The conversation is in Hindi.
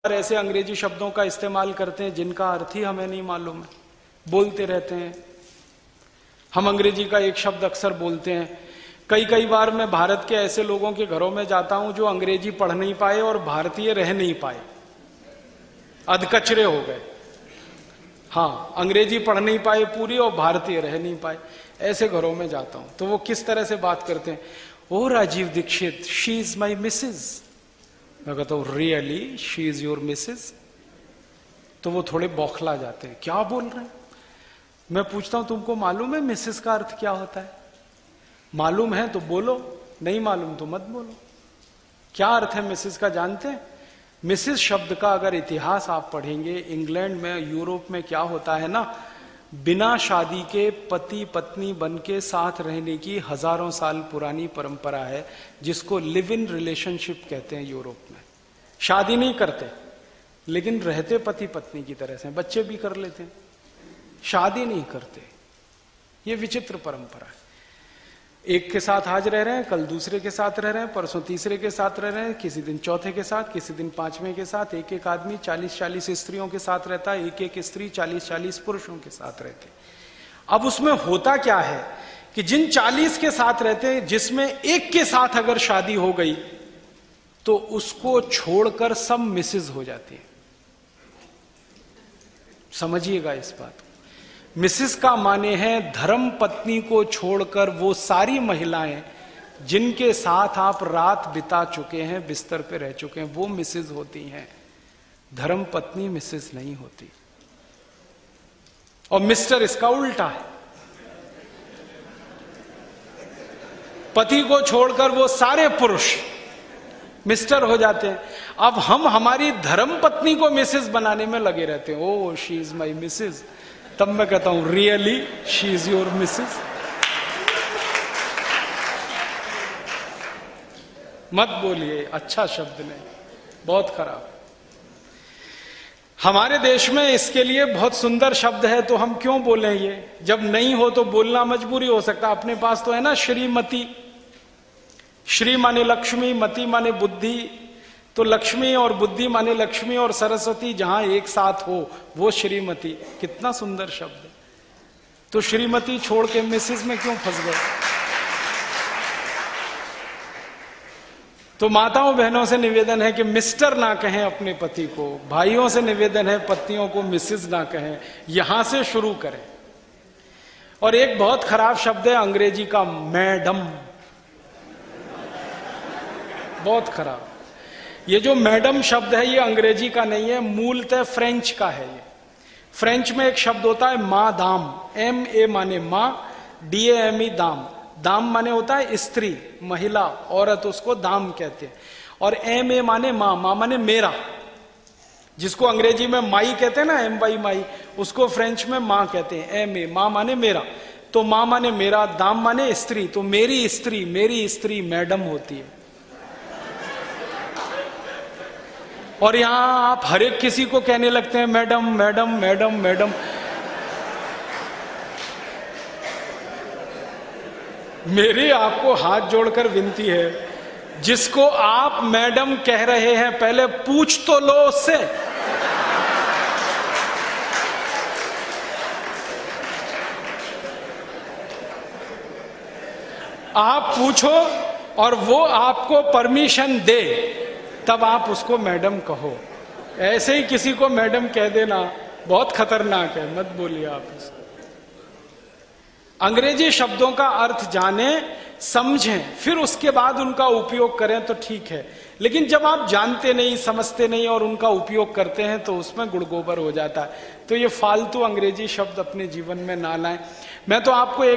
ऐसे अंग्रेजी शब्दों का इस्तेमाल करते हैं जिनका अर्थ ही हमें नहीं मालूम है, बोलते रहते हैं। हम अंग्रेजी का एक शब्द अक्सर बोलते हैं। कई बार मैं भारत के ऐसे लोगों के घरों में जाता हूं जो अंग्रेजी पढ़ नहीं पाए और भारतीय रह नहीं पाए, अधकचरे हो गए। हाँ, अंग्रेजी पढ़ नहीं पाए पूरी और भारतीय रह नहीं पाए, ऐसे घरों में जाता हूं। तो वो किस तरह से बात करते हैं, ओ Rajiv Dixit, she is my Mrs. मैं कहता हूं really she is your Mrs? तो वो थोड़े बौखला जाते हैं, क्या बोल रहे हैं। मैं पूछता हूं तुमको मालूम है मिसेज का अर्थ क्या होता है? मालूम है तो बोलो, नहीं मालूम तो मत बोलो। क्या अर्थ है मिसेज का जानते हैं? मिसेज शब्द का अगर इतिहास आप पढ़ेंगे, इंग्लैंड में, यूरोप में क्या होता है ना, बिना शादी के पति पत्नी बन के साथ रहने की हजारों साल पुरानी परंपरा है, जिसको लिव इन रिलेशनशिप कहते हैं। यूरोप में शादी नहीं करते लेकिन रहते पति पत्नी की तरह से, बच्चे भी कर लेते हैं, शादी नहीं करते। ये विचित्र परंपरा है। एक के साथ आज रह रहे हैं, कल दूसरे के साथ रह रहे हैं, परसों तीसरे के साथ रह रहे हैं, किसी दिन चौथे के साथ, किसी दिन पांचवें के साथ। एक आदमी 40 स्त्रियों के साथ रहता है, एक स्त्री 40 पुरुषों के साथ रहते। अब उसमें होता क्या है कि जिन 40 के साथ रहते हैं, जिसमें एक के साथ अगर शादी हो गई तो उसको छोड़कर सब मिसेज हो जाती है। समझिएगा इस बात को। मिसेस का माने है धर्म पत्नी को छोड़कर वो सारी महिलाएं जिनके साथ आप रात बिता चुके हैं, बिस्तर पे रह चुके हैं, वो मिसेस होती हैं। धर्म पत्नी मिसेस नहीं होती। और मिस्टर इसका उल्टा है, पति को छोड़कर वो सारे पुरुष मिस्टर हो जाते हैं। अब हम हमारी धर्म पत्नी को मिसेस बनाने में लगे रहते हैं, oh she is my Mrs. तब मैं कहता हूं really she is your Mrs? मत बोलिए, अच्छा शब्द नहीं, बहुत खराब। हमारे देश में इसके लिए बहुत सुंदर शब्द है, तो हम क्यों बोलें ये? जब नहीं हो तो बोलना मजबूरी हो सकता। अपने पास तो है ना श्रीमती। श्री माने लक्ष्मी, मति माने बुद्धि। तो लक्ष्मी और बुद्धि माने लक्ष्मी और सरस्वती जहां एक साथ हो, वो श्रीमती। कितना सुंदर शब्द है। तो श्रीमती छोड़ के मिसेस में क्यों फंस गए? तो माताओं बहनों से निवेदन है कि मिस्टर ना कहें अपने पति को। भाइयों से निवेदन है पत्नियों को मिसेस ना कहें। यहां से शुरू करें। और एक बहुत खराब शब्द है अंग्रेजी का, मैडम। बहुत खराब। ये जो मैडम शब्द है ये अंग्रेजी का नहीं है, मूलतः फ्रेंच का है। ये फ्रेंच में एक शब्द होता है मादाम। MA माने मां, DAME दाम। दाम माने होता है स्त्री, महिला, औरत, उसको दाम कहते हैं। और MA माने मां, मां माने मेरा। जिसको अंग्रेजी में माई कहते हैं ना, MY माई, उसको फ्रेंच में मां कहते हैं। MA मां माने मेरा। तो मां माने मेरा, दाम माने स्त्री। तो मेरी स्त्री मैडम होती है। और यहां आप हर एक किसी को कहने लगते हैं मैडम मैडम मैडम मैडम। मेरी आपको हाथ जोड़कर विनती है, जिसको आप मैडम कह रहे हैं पहले पूछ तो लो उससे। आप पूछो और वो आपको परमिशन दे, तब आप उसको मैडम कहो। ऐसे ही किसी को मैडम कह देना बहुत खतरनाक है, मत बोलिए आप इसको। अंग्रेजी शब्दों का अर्थ जाने, समझें, फिर उसके बाद उनका उपयोग करें तो ठीक है। लेकिन जब आप जानते नहीं, समझते नहीं और उनका उपयोग करते हैं तो उसमें गुड़गोबर हो जाता है। तो ये फालतू अंग्रेजी शब्द अपने जीवन में ना लाएं। मैं तो आपको एक